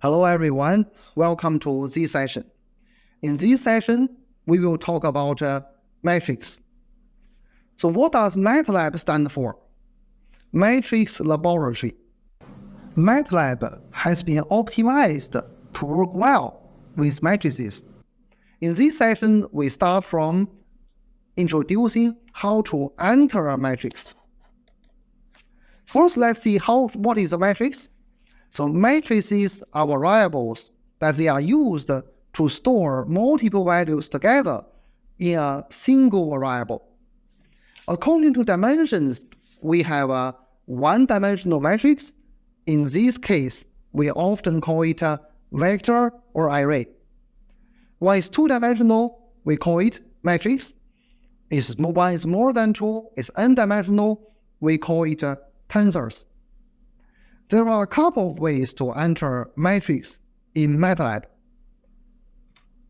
Hello everyone, welcome to this session. In this session, we will talk about matrix. So what does MATLAB stand for? Matrix Laboratory. MATLAB has been optimized to work well with matrices. In this session, we start from introducing how to enter a matrix. First, let's see what is a matrix. So matrices are variables that they are used to store multiple values together in a single variable. According to dimensions, we have a one-dimensional matrix. In this case, we often call it a vector or array. When it's two-dimensional, we call it matrix. One is more than two, it's n-dimensional, we call it tensors. There are a couple of ways to enter matrix in MATLAB.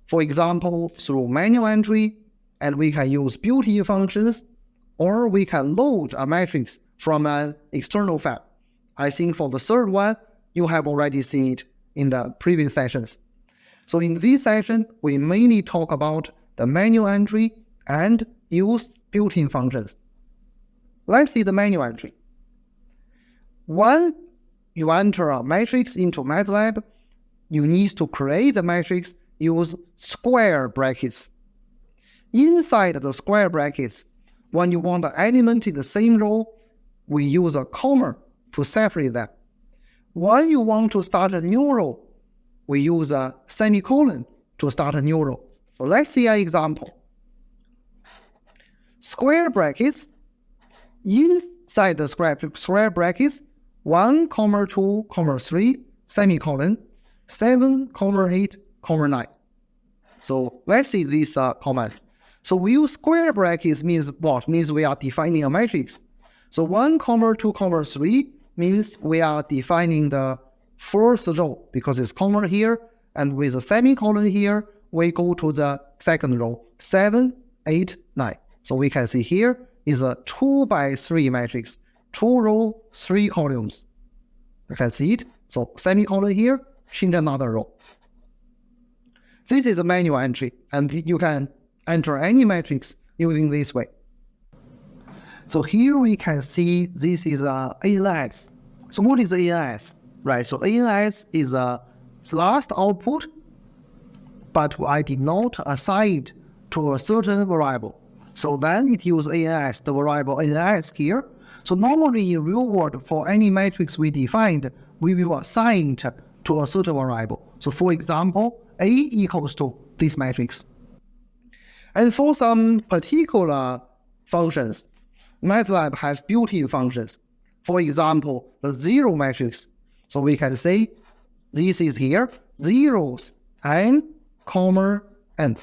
For example, through manual entry, and we can use built-in functions, or we can load a matrix from an external file. I think for the third one, you have already seen it in the previous sessions. So in this session, we mainly talk about the manual entry and use built-in functions. Let's see the manual entry. When you enter a matrix into MATLAB, you need to create the matrix, use square brackets. Inside the square brackets, when you want the element in the same row, we use a comma to separate them. When you want to start a new row, we use a semicolon to start a new row. So let's see an example. Square brackets, inside the square brackets, 1, 2, 3, semicolon, 7, 8, 9. So let's see this comment. So we use square brackets means what? Means we are defining a matrix. So 1, 2, 3 means we are defining the first row because it's comma here, and with a semicolon here, we go to the second row, 7, 8, 9. So we can see here is a 2 by 3 matrix, 2 rows, 3 columns. You can see it. So semicolon here, change another row. This is a manual entry, and you can enter any matrix using this way. So here we can see this is a ANS. So what is ANS? Right, so ANS is a last output, but I did not assign it to a certain variable. So then it uses ANS, the variable ANS here. So normally in real world, for any matrix we defined, we will assign it to a certain variable. So for example, A equals to this matrix. And for some particular functions, MATLAB has built-in functions. For example, the zero matrix. So we can say this is here, zeros, n, comma, n.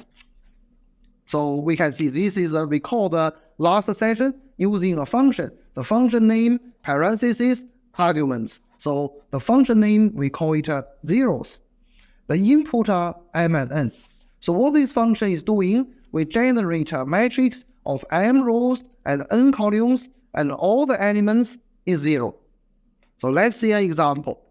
So we can see this is a recall the last session using a function. The function name, parentheses, arguments. So the function name, we call it zeros. The input are m and n. So what this function is doing, we generate a matrix of m rows and n columns, and all the elements is 0. So let's see an example.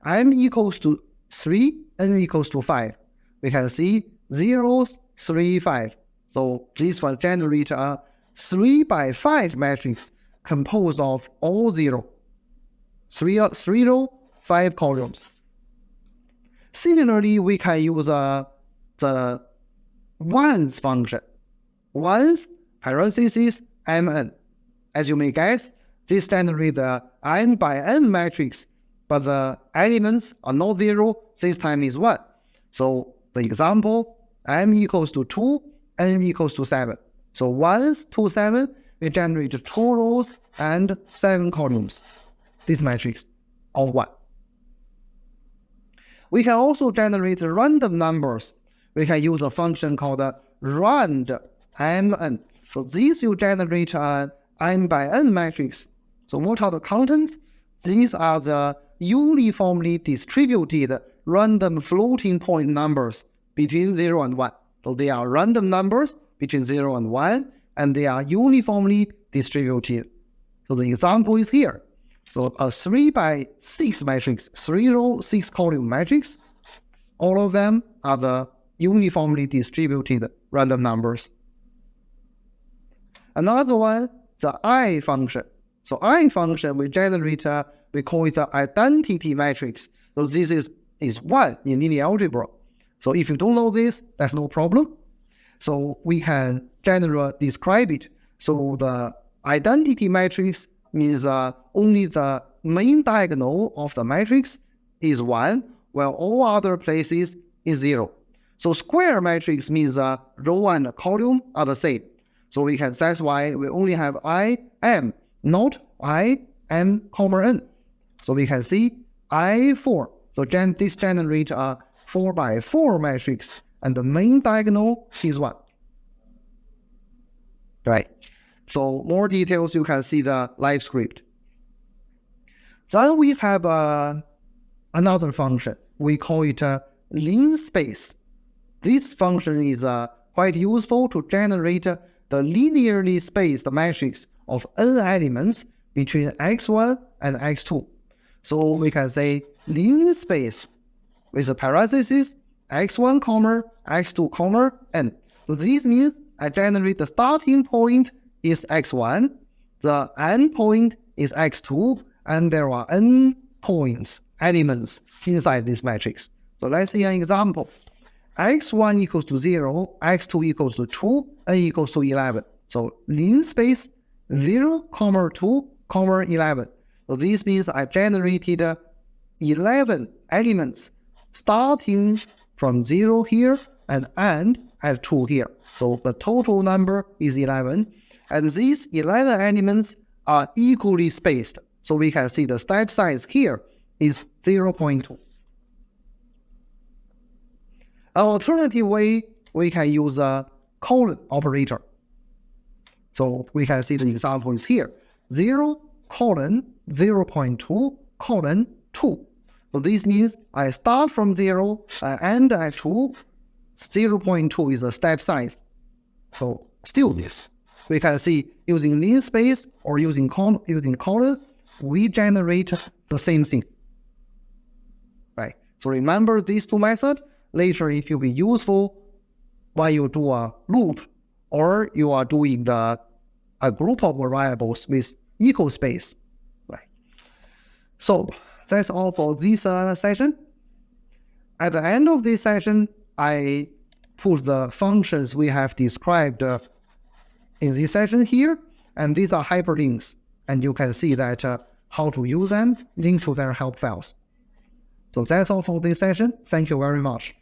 M equals to 3, n equals to 5. We can see zeros, 3, 5. So this one generates a 3 by 5 matrix composed of all 0. 3 rows, 5 columns. Similarly, we can use the ones function. Ones, parentheses, mn. As you may guess, this generates the n by n matrix, but the elements are not 0, this time is 1. So the example, m equals to 2, n equals to 7. So 1s to 7, we generate 2 rows and 7 columns. This matrix of 1. We can also generate random numbers. We can use a function called rand mn. So this will generate an n by n matrix. So what are the contents? These are the uniformly distributed random floating point numbers between 0 and 1. So they are random numbers between 0 and 1, and they are uniformly distributed. So the example is here. So a 3 by 6 matrix, 3 row, 6 column matrix, all of them are the uniformly distributed random numbers. Another one, the I function. So I function, we generate, we call it the identity matrix. So this is 1 in linear algebra. So if you don't know this, that's no problem. So we can generally describe it. So the identity matrix means only the main diagonal of the matrix is 1, while all other places is 0. So square matrix means row and column are the same. So we can, that's why we only have I, M, not I, M, N. So we can see I4. So this generates a 4 by 4 matrix, and the main diagonal is 1. Right. So more details, you can see the live script. Then we have another function. We call it linspace. This function is quite useful to generate the linearly spaced matrix of n elements between x1 and x2. So we can say linspace with a parenthesis x1, x2, n. So this means I generate the starting point is x1, the end point is x2, and there are n points, elements inside this matrix. So let's see an example. x1 equals to 0, x2 equals to 2, n equals to 11. So linspace 0, 2, 11. So this means I generated 11 elements starting from 0 here and end at 2 here. So the total number is 11. And these 11 elements are equally spaced. So we can see the step size here is 0.2. An alternative way, we can use a colon operator. So we can see the example is here. 0, 0.2, 2. So this means I start from 0, I end at 2. 0.2 is the step size. So still this. We can see using linspace or using colon, we generate the same thing. Right. So remember these two methods. Later it will be useful when you do a loop or you are doing a group of variables with equal space. Right. So that's all for this session. At the end of this session, I put the functions we have described in this session here, and these are hyperlinks, and you can see that how to use them, link to their help files. So that's all for this session. Thank you very much.